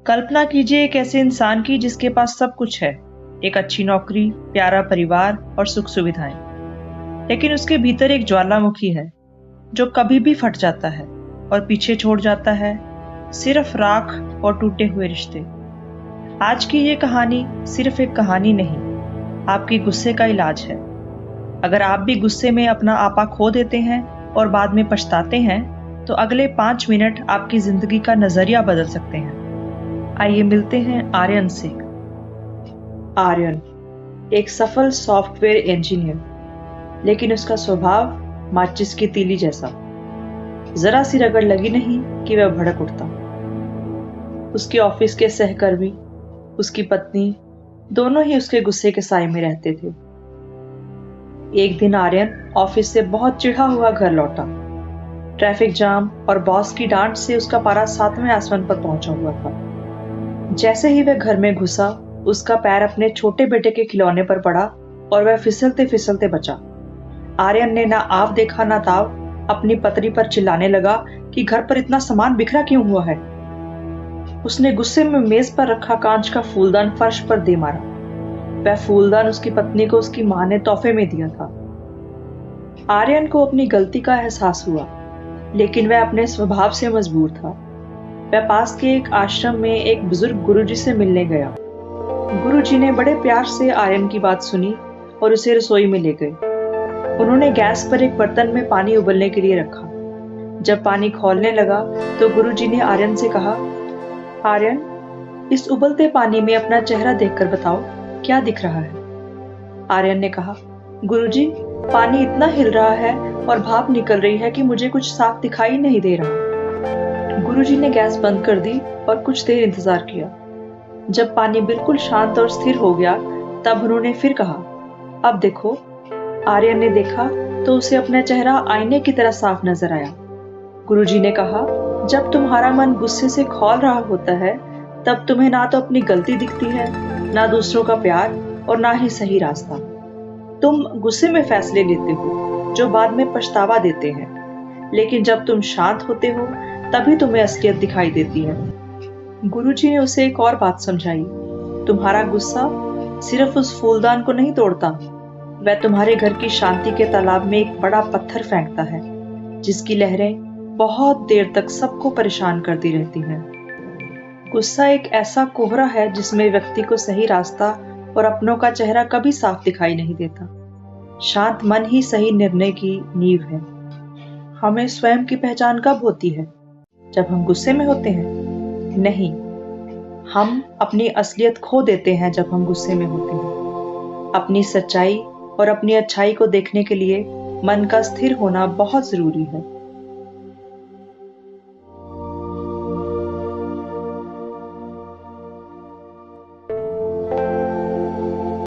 कल्पना कीजिए एक ऐसे इंसान की जिसके पास सब कुछ है, एक अच्छी नौकरी, प्यारा परिवार और सुख सुविधाएं। लेकिन उसके भीतर एक ज्वालामुखी है जो कभी भी फट जाता है और पीछे छोड़ जाता है सिर्फ राख और टूटे हुए रिश्ते। आज की ये कहानी सिर्फ एक कहानी नहीं, आपकी गुस्से का इलाज है। अगर आप भी गुस्से में अपना आपा खो देते हैं और बाद में पछताते हैं, तो अगले 5 मिनट आपकी जिंदगी का नजरिया बदल सकते हैं। आइए मिलते हैं आर्यन से। आर्यन एक सफल सॉफ्टवेयर इंजीनियर, लेकिन उसका स्वभाव माचिस की तीली जैसा। जरा सी रगड़ लगी नहीं कि वह भड़क उठता। उसके ऑफिस के सहकर्मी, उसकी पत्नी, दोनों ही उसके गुस्से के साए में रहते थे। एक दिन आर्यन ऑफिस से बहुत चिढ़ा हुआ घर लौटा। ट्रैफिक जाम और बॉस की डांट से उसका पारा 7वें आसमान पर पहुंचा हुआ था। जैसे ही वह घर में घुसा, उसका पैर अपने छोटे बेटे के खिलौने पर पड़ा और वह फिसलते फिसलते बचा। आर्यन ने ना आव देखा ना ताव अपनी पतरी पर चिल्लाने लगा कि घर पर इतना सामान बिखरा क्यों हुआ है। उसने गुस्से में मेज पर रखा कांच का फूलदान फर्श पर दे मारा। वह फूलदान उसकी पत्नी को उसकी मां ने तोहफे में दिया था। आर्यन को अपनी गलती का एहसास हुआ, लेकिन वह अपने स्वभाव से मजबूर था। वह पास के एक आश्रम में एक बुजुर्ग गुरुजी से मिलने गया। गुरुजी ने बड़े प्यार से आर्यन की बात सुनी और उसे रसोई में ले गए। उन्होंने गैस पर एक बर्तन में पानी उबलने के लिए रखा। जब पानी खौलने लगा तो गुरुजी ने आर्यन से कहा, आर्यन, इस उबलते पानी में अपना चेहरा देखकर बताओ क्या दिख रहा है। आर्यन ने कहा, गुरुजी, पानी इतना हिल रहा है और भाप निकल रही है कि मुझे कुछ साफ दिखाई नहीं दे रहा। गुरुजी ने गैस बंद कर दी और कुछ देर इंतजार किया। जब पानी बिल्कुल शांत और स्थिर हो गया, तब उन्होंने फिर कहा, अब देखो। आर्यन ने देखा तो उसे अपना चेहरा आईने की तरह साफ नजर आया। गुरुजी ने कहा, जब तुम्हारा मन गुस्से से खौल रहा होता है, तब तुम्हें ना तो अपनी गलती दिखती है, ना दूसरों का प्यार और ना ही सही रास्ता। तुम गुस्से में फैसले लेते हो जो बाद में पछतावा देते हैं, लेकिन जब तुम शांत होते हो तभी तुम्हें असलियत दिखाई देती है। गुरुजी ने उसे एक और बात समझाई, तुम्हारा गुस्सा सिर्फ उस फूलदान को नहीं तोड़ता, वह तुम्हारे घर की शांति के तालाब में एक बड़ा पत्थर फेंकता है, जिसकी लहरें बहुत देर तक सबको परेशान करती रहती हैं। गुस्सा एक ऐसा कोहरा है जिसमें व्यक्ति को सही रास्ता और अपनों का चेहरा कभी साफ दिखाई नहीं देता। शांत मन ही सही निर्णय की नींव है। हमें स्वयं की पहचान कब होती है? जब हम गुस्से में होते हैं? नहीं, हम अपनी असलियत खो देते हैं जब हम गुस्से में होते हैं। अपनी सच्चाई और अपनी अच्छाई को देखने के लिए मन का स्थिर होना बहुत जरूरी है।